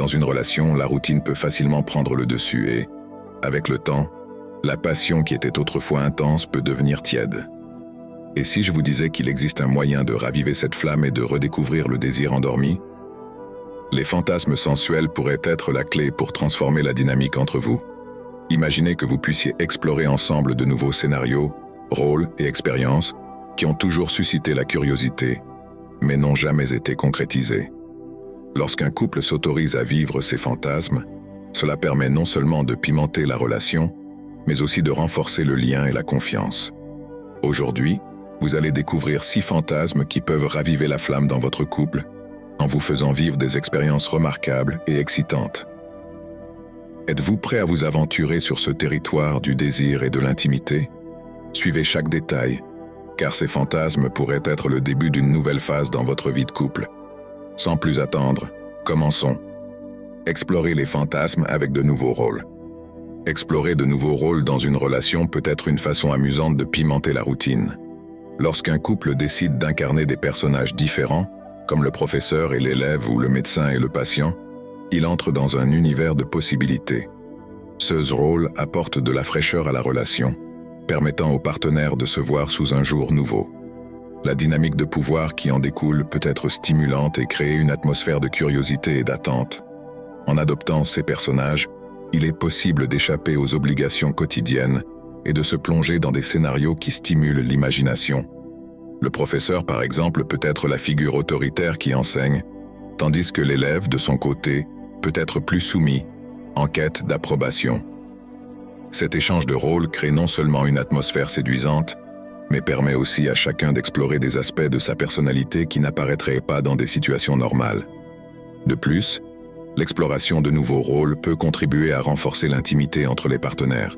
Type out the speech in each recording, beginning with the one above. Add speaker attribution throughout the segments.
Speaker 1: Dans une relation, la routine peut facilement prendre le dessus et, avec le temps, la passion qui était autrefois intense peut devenir tiède. Et si je vous disais qu'il existe un moyen de raviver cette flamme et de redécouvrir le désir endormi? Les fantasmes sensuels pourraient être la clé pour transformer la dynamique entre vous. Imaginez que vous puissiez explorer ensemble de nouveaux scénarios, rôles et expériences qui ont toujours suscité la curiosité, mais n'ont jamais été concrétisés. Lorsqu'un couple s'autorise à vivre ses fantasmes, cela permet non seulement de pimenter la relation, mais aussi de renforcer le lien et la confiance. Aujourd'hui, vous allez découvrir 6 fantasmes qui peuvent raviver la flamme dans votre couple, en vous faisant vivre des expériences remarquables et excitantes. Êtes-vous prêt à vous aventurer sur ce territoire du désir et de l'intimité? Suivez chaque détail, car ces fantasmes pourraient être le début d'une nouvelle phase dans votre vie de couple. Sans plus attendre, commençons. Explorez les fantasmes avec de nouveaux rôles. Explorer de nouveaux rôles dans une relation peut être une façon amusante de pimenter la routine. Lorsqu'un couple décide d'incarner des personnages différents, comme le professeur et l'élève ou le médecin et le patient, il entre dans un univers de possibilités. Ce rôle apporte de la fraîcheur à la relation, permettant aux partenaires de se voir sous un jour nouveau. La dynamique de pouvoir qui en découle peut être stimulante et créer une atmosphère de curiosité et d'attente. En adoptant ces personnages, il est possible d'échapper aux obligations quotidiennes et de se plonger dans des scénarios qui stimulent l'imagination. Le professeur, par exemple, peut être la figure autoritaire qui enseigne, tandis que l'élève, de son côté, peut être plus soumis, en quête d'approbation. Cet échange de rôles crée non seulement une atmosphère séduisante, mais permet aussi à chacun d'explorer des aspects de sa personnalité qui n'apparaîtraient pas dans des situations normales. De plus, l'exploration de nouveaux rôles peut contribuer à renforcer l'intimité entre les partenaires.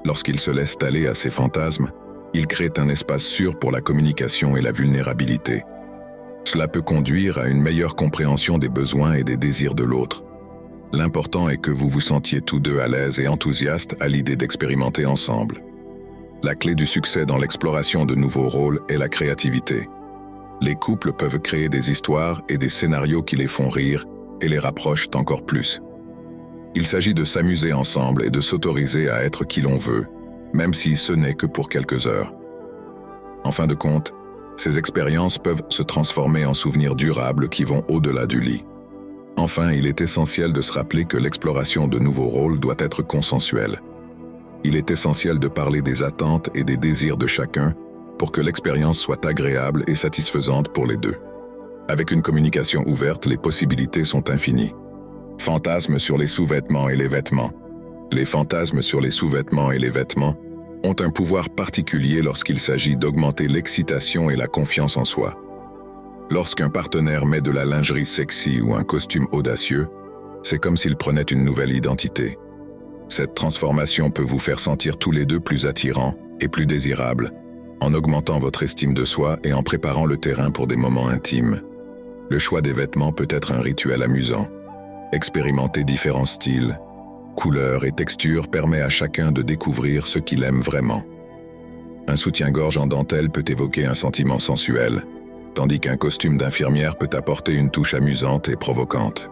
Speaker 1: Lorsqu'ils se laissent aller à ces fantasmes, ils créent un espace sûr pour la communication et la vulnérabilité. Cela peut conduire à une meilleure compréhension des besoins et des désirs de l'autre. L'important est que vous vous sentiez tous deux à l'aise et enthousiastes à l'idée d'expérimenter ensemble. La clé du succès dans l'exploration de nouveaux rôles est la créativité. Les couples peuvent créer des histoires et des scénarios qui les font rire et les rapprochent encore plus. Il s'agit de s'amuser ensemble et de s'autoriser à être qui l'on veut, même si ce n'est que pour quelques heures. En fin de compte, ces expériences peuvent se transformer en souvenirs durables qui vont au-delà du lit. Enfin, il est essentiel de se rappeler que l'exploration de nouveaux rôles doit être consensuelle. Il est essentiel de parler des attentes et des désirs de chacun pour que l'expérience soit agréable et satisfaisante pour les deux. Avec une communication ouverte, les possibilités sont infinies. Fantasmes sur les sous-vêtements et les vêtements. Les fantasmes sur les sous-vêtements et les vêtements ont un pouvoir particulier lorsqu'il s'agit d'augmenter l'excitation et la confiance en soi. Lorsqu'un partenaire met de la lingerie sexy ou un costume audacieux, c'est comme s'il prenait une nouvelle identité. Cette transformation peut vous faire sentir tous les deux plus attirants et plus désirables, en augmentant votre estime de soi et en préparant le terrain pour des moments intimes. Le choix des vêtements peut être un rituel amusant. Expérimenter différents styles, couleurs et textures permet à chacun de découvrir ce qu'il aime vraiment. Un soutien-gorge en dentelle peut évoquer un sentiment sensuel, tandis qu'un costume d'infirmière peut apporter une touche amusante et provocante.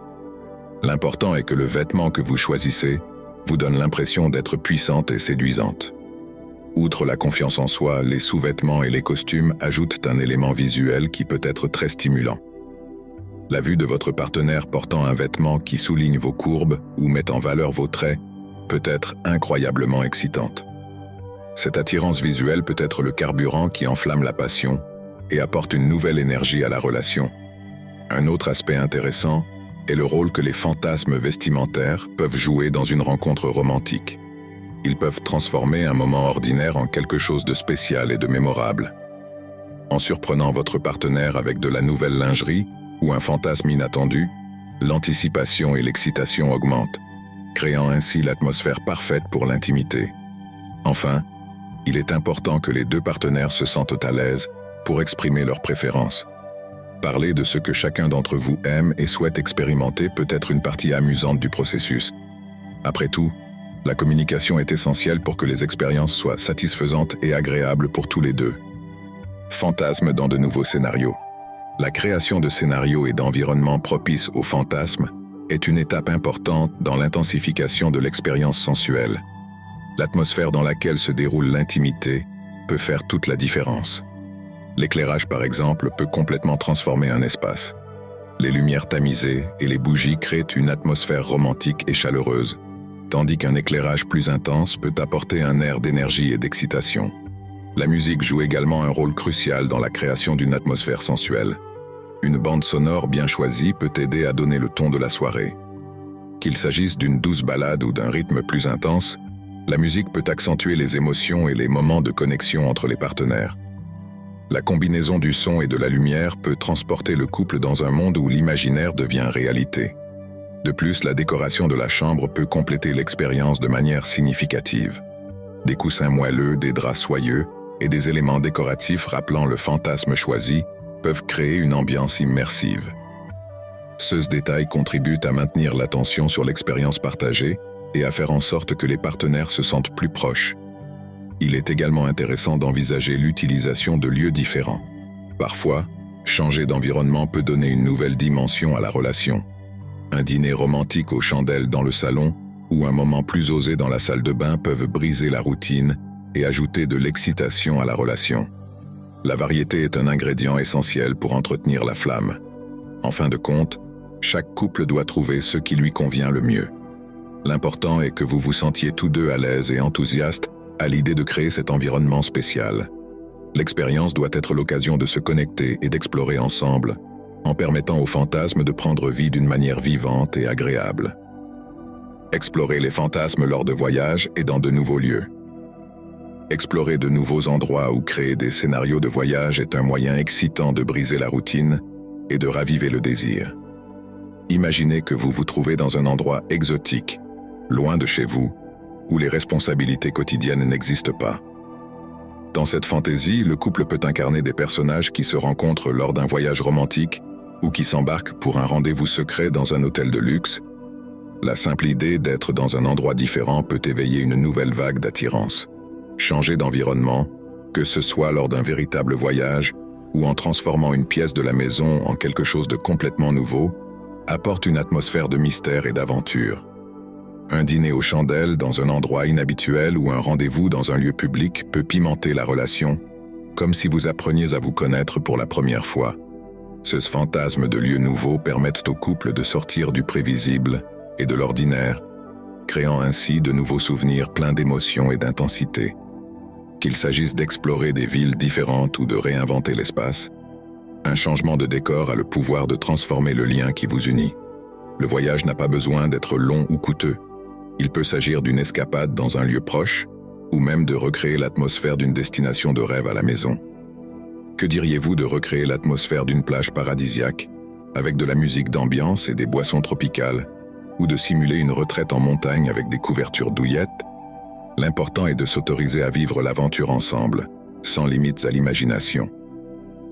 Speaker 1: L'important est que le vêtement que vous choisissez vous donne l'impression d'être puissante et séduisante. Outre la confiance en soi, les sous-vêtements et les costumes ajoutent un élément visuel qui peut être très stimulant. La vue de votre partenaire portant un vêtement qui souligne vos courbes ou met en valeur vos traits peut être incroyablement excitante. Cette attirance visuelle peut être le carburant qui enflamme la passion et apporte une nouvelle énergie à la relation. Un autre aspect intéressant est le rôle que les fantasmes vestimentaires peuvent jouer dans une rencontre romantique. Ils peuvent transformer un moment ordinaire en quelque chose de spécial et de mémorable. En surprenant votre partenaire avec de la nouvelle lingerie ou un fantasme inattendu, l'anticipation et l'excitation augmentent, créant ainsi l'atmosphère parfaite pour l'intimité. Enfin, il est important que les deux partenaires se sentent à l'aise pour exprimer leurs préférences. Parler de ce que chacun d'entre vous aime et souhaite expérimenter peut être une partie amusante du processus. Après tout, la communication est essentielle pour que les expériences soient satisfaisantes et agréables pour tous les deux. Fantasmes dans de nouveaux scénarios. La création de scénarios et d'environnements propices aux fantasmes est une étape importante dans l'intensification de l'expérience sensuelle. L'atmosphère dans laquelle se déroule l'intimité peut faire toute la différence. L'éclairage, par exemple, peut complètement transformer un espace. Les lumières tamisées et les bougies créent une atmosphère romantique et chaleureuse, tandis qu'un éclairage plus intense peut apporter un air d'énergie et d'excitation. La musique joue également un rôle crucial dans la création d'une atmosphère sensuelle. Une bande sonore bien choisie peut aider à donner le ton de la soirée. Qu'il s'agisse d'une douce ballade ou d'un rythme plus intense, la musique peut accentuer les émotions et les moments de connexion entre les partenaires. La combinaison du son et de la lumière peut transporter le couple dans un monde où l'imaginaire devient réalité. De plus, la décoration de la chambre peut compléter l'expérience de manière significative. Des coussins moelleux, des draps soyeux et des éléments décoratifs rappelant le fantasme choisi peuvent créer une ambiance immersive. Ce détail contribue à maintenir l'attention sur l'expérience partagée et à faire en sorte que les partenaires se sentent plus proches. Il est également intéressant d'envisager l'utilisation de lieux différents. Parfois, changer d'environnement peut donner une nouvelle dimension à la relation. Un dîner romantique aux chandelles dans le salon ou un moment plus osé dans la salle de bain peuvent briser la routine et ajouter de l'excitation à la relation. La variété est un ingrédient essentiel pour entretenir la flamme. En fin de compte, chaque couple doit trouver ce qui lui convient le mieux. L'important est que vous vous sentiez tous deux à l'aise et enthousiastes à l'idée de créer cet environnement spécial. L'expérience doit être l'occasion de se connecter et d'explorer ensemble, en permettant au fantasme de prendre vie d'une manière vivante et agréable. Explorer les fantasmes lors de voyages et dans de nouveaux lieux. Explorer de nouveaux endroits ou créer des scénarios de voyage est un moyen excitant de briser la routine et de raviver le désir. Imaginez que vous vous trouvez dans un endroit exotique, loin de chez vous, où les responsabilités quotidiennes n'existent pas. Dans cette fantaisie, le couple peut incarner des personnages qui se rencontrent lors d'un voyage romantique ou qui s'embarquent pour un rendez-vous secret dans un hôtel de luxe. La simple idée d'être dans un endroit différent peut éveiller une nouvelle vague d'attirance. Changer d'environnement, que ce soit lors d'un véritable voyage ou en transformant une pièce de la maison en quelque chose de complètement nouveau, apporte une atmosphère de mystère et d'aventure. Un dîner aux chandelles dans un endroit inhabituel ou un rendez-vous dans un lieu public peut pimenter la relation, comme si vous appreniez à vous connaître pour la première fois. Ce fantasme de lieux nouveaux permettent au couple de sortir du prévisible et de l'ordinaire, créant ainsi de nouveaux souvenirs pleins d'émotions et d'intensité. Qu'il s'agisse d'explorer des villes différentes ou de réinventer l'espace, un changement de décor a le pouvoir de transformer le lien qui vous unit. Le voyage n'a pas besoin d'être long ou coûteux. Il peut s'agir d'une escapade dans un lieu proche, ou même de recréer l'atmosphère d'une destination de rêve à la maison. Que diriez-vous de recréer l'atmosphère d'une plage paradisiaque, avec de la musique d'ambiance et des boissons tropicales, ou de simuler une retraite en montagne avec des couvertures douillettes? L'important est de s'autoriser à vivre l'aventure ensemble, sans limites à l'imagination.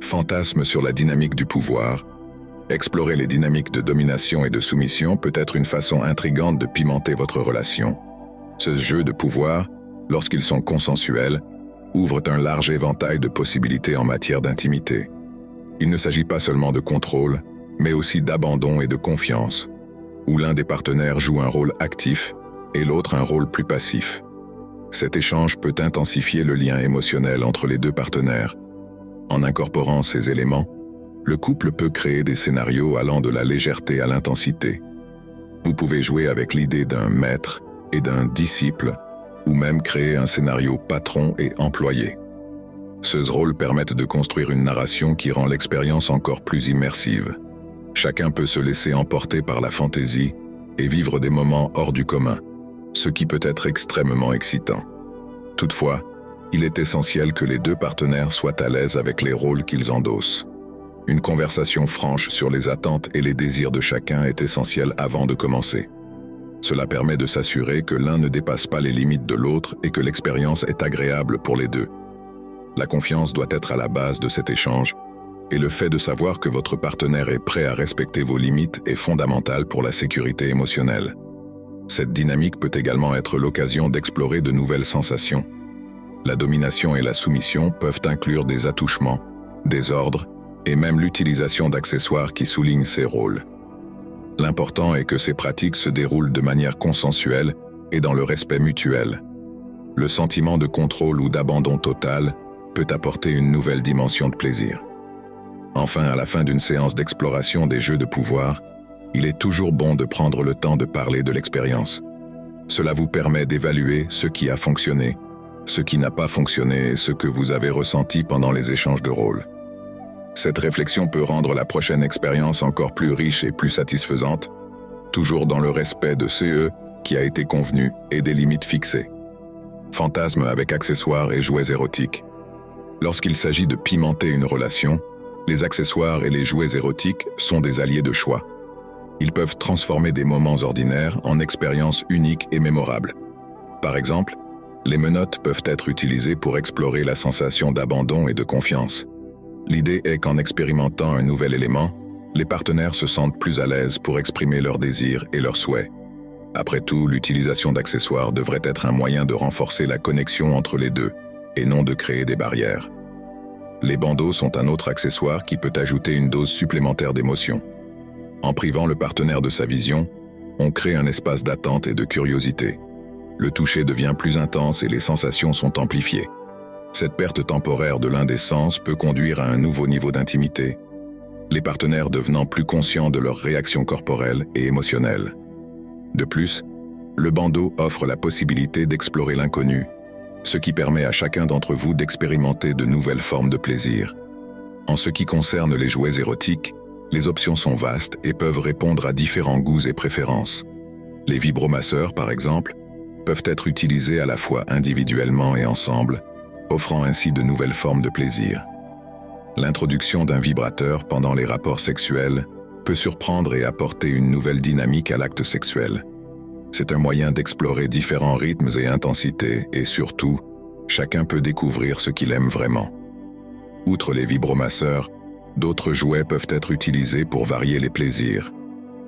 Speaker 1: Fantasme sur la dynamique du pouvoir. Explorer les dynamiques de domination et de soumission peut être une façon intrigante de pimenter votre relation. Ce jeu de pouvoir, lorsqu'ils sont consensuels, ouvre un large éventail de possibilités en matière d'intimité. Il ne s'agit pas seulement de contrôle, mais aussi d'abandon et de confiance, où l'un des partenaires joue un rôle actif et l'autre un rôle plus passif. Cet échange peut intensifier le lien émotionnel entre les deux partenaires. En incorporant ces éléments, le couple peut créer des scénarios allant de la légèreté à l'intensité. Vous pouvez jouer avec l'idée d'un maître et d'un disciple, ou même créer un scénario patron et employé. Ces rôles permettent de construire une narration qui rend l'expérience encore plus immersive. Chacun peut se laisser emporter par la fantaisie et vivre des moments hors du commun, ce qui peut être extrêmement excitant. Toutefois, il est essentiel que les deux partenaires soient à l'aise avec les rôles qu'ils endossent. Une conversation franche sur les attentes et les désirs de chacun est essentielle avant de commencer. Cela permet de s'assurer que l'un ne dépasse pas les limites de l'autre et que l'expérience est agréable pour les deux. La confiance doit être à la base de cet échange, et le fait de savoir que votre partenaire est prêt à respecter vos limites est fondamental pour la sécurité émotionnelle. Cette dynamique peut également être l'occasion d'explorer de nouvelles sensations. La domination et la soumission peuvent inclure des attouchements, des ordres, et même l'utilisation d'accessoires qui soulignent ces rôles. L'important est que ces pratiques se déroulent de manière consensuelle et dans le respect mutuel. Le sentiment de contrôle ou d'abandon total peut apporter une nouvelle dimension de plaisir. Enfin, à la fin d'une séance d'exploration des jeux de pouvoir, il est toujours bon de prendre le temps de parler de l'expérience. Cela vous permet d'évaluer ce qui a fonctionné, ce qui n'a pas fonctionné et ce que vous avez ressenti pendant les échanges de rôle. Cette réflexion peut rendre la prochaine expérience encore plus riche et plus satisfaisante, toujours dans le respect de ce qui a été convenu et des limites fixées. Fantasmes avec accessoires et jouets érotiques. Lorsqu'il s'agit de pimenter une relation, les accessoires et les jouets érotiques sont des alliés de choix. Ils peuvent transformer des moments ordinaires en expériences uniques et mémorables. Par exemple, les menottes peuvent être utilisées pour explorer la sensation d'abandon et de confiance. L'idée est qu'en expérimentant un nouvel élément, les partenaires se sentent plus à l'aise pour exprimer leurs désirs et leurs souhaits. Après tout, l'utilisation d'accessoires devrait être un moyen de renforcer la connexion entre les deux, et non de créer des barrières. Les bandeaux sont un autre accessoire qui peut ajouter une dose supplémentaire d'émotion. En privant le partenaire de sa vision, on crée un espace d'attente et de curiosité. Le toucher devient plus intense et les sensations sont amplifiées. Cette perte temporaire de l'un des sens peut conduire à un nouveau niveau d'intimité, les partenaires devenant plus conscients de leurs réactions corporelles et émotionnelles. De plus, le bandeau offre la possibilité d'explorer l'inconnu, ce qui permet à chacun d'entre vous d'expérimenter de nouvelles formes de plaisir. En ce qui concerne les jouets érotiques, les options sont vastes et peuvent répondre à différents goûts et préférences. Les vibromasseurs, par exemple, peuvent être utilisés à la fois individuellement et ensemble, offrant ainsi de nouvelles formes de plaisir. L'introduction d'un vibrateur pendant les rapports sexuels peut surprendre et apporter une nouvelle dynamique à l'acte sexuel. C'est un moyen d'explorer différents rythmes et intensités et surtout, chacun peut découvrir ce qu'il aime vraiment. Outre les vibromasseurs, d'autres jouets peuvent être utilisés pour varier les plaisirs.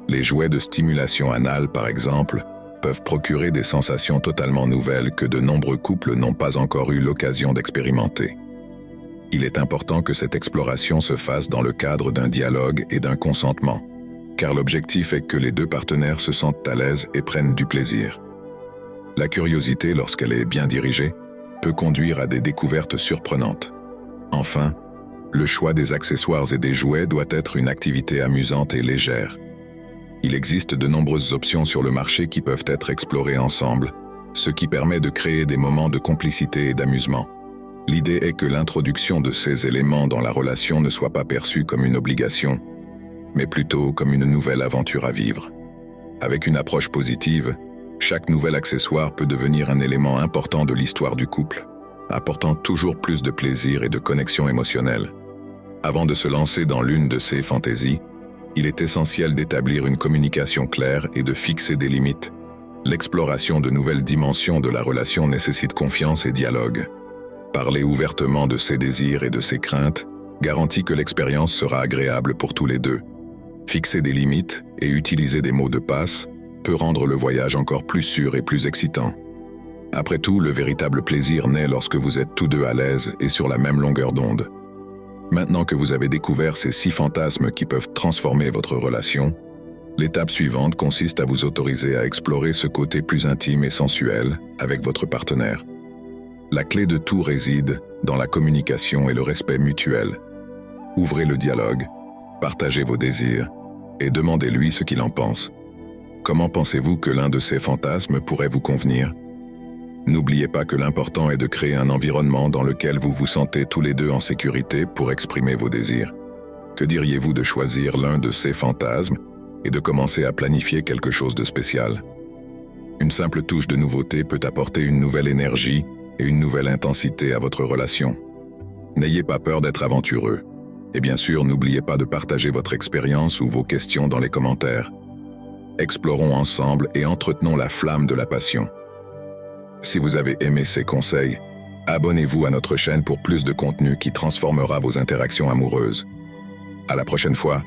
Speaker 1: Les jouets de stimulation anale, par exemple, peuvent procurer des sensations totalement nouvelles que de nombreux couples n'ont pas encore eu l'occasion d'expérimenter. Il est important que cette exploration se fasse dans le cadre d'un dialogue et d'un consentement, car l'objectif est que les deux partenaires se sentent à l'aise et prennent du plaisir. La curiosité, lorsqu'elle est bien dirigée, peut conduire à des découvertes surprenantes. Enfin, le choix des accessoires et des jouets doit être une activité amusante et légère. Il existe de nombreuses options sur le marché qui peuvent être explorées ensemble, ce qui permet de créer des moments de complicité et d'amusement. L'idée est que l'introduction de ces éléments dans la relation ne soit pas perçue comme une obligation, mais plutôt comme une nouvelle aventure à vivre. Avec une approche positive, chaque nouvel accessoire peut devenir un élément important de l'histoire du couple, apportant toujours plus de plaisir et de connexion émotionnelle. Avant de se lancer dans l'une de ces fantaisies, il est essentiel d'établir une communication claire et de fixer des limites. L'exploration de nouvelles dimensions de la relation nécessite confiance et dialogue. Parler ouvertement de ses désirs et de ses craintes garantit que l'expérience sera agréable pour tous les deux. Fixer des limites et utiliser des mots de passe peut rendre le voyage encore plus sûr et plus excitant. Après tout, le véritable plaisir naît lorsque vous êtes tous deux à l'aise et sur la même longueur d'onde. Maintenant que vous avez découvert ces 6 fantasmes qui peuvent transformer votre relation, l'étape suivante consiste à vous autoriser à explorer ce côté plus intime et sensuel avec votre partenaire. La clé de tout réside dans la communication et le respect mutuel. Ouvrez le dialogue, partagez vos désirs et demandez-lui ce qu'il en pense. Comment pensez-vous que l'un de ces fantasmes pourrait vous convenir ? N'oubliez pas que l'important est de créer un environnement dans lequel vous vous sentez tous les deux en sécurité pour exprimer vos désirs. Que diriez-vous de choisir l'un de ces fantasmes et de commencer à planifier quelque chose de spécial ? Une simple touche de nouveauté peut apporter une nouvelle énergie et une nouvelle intensité à votre relation. N'ayez pas peur d'être aventureux. Et bien sûr, n'oubliez pas de partager votre expérience ou vos questions dans les commentaires. Explorons ensemble et entretenons la flamme de la passion. Si vous avez aimé ces conseils, abonnez-vous à notre chaîne pour plus de contenu qui transformera vos interactions amoureuses. À la prochaine fois.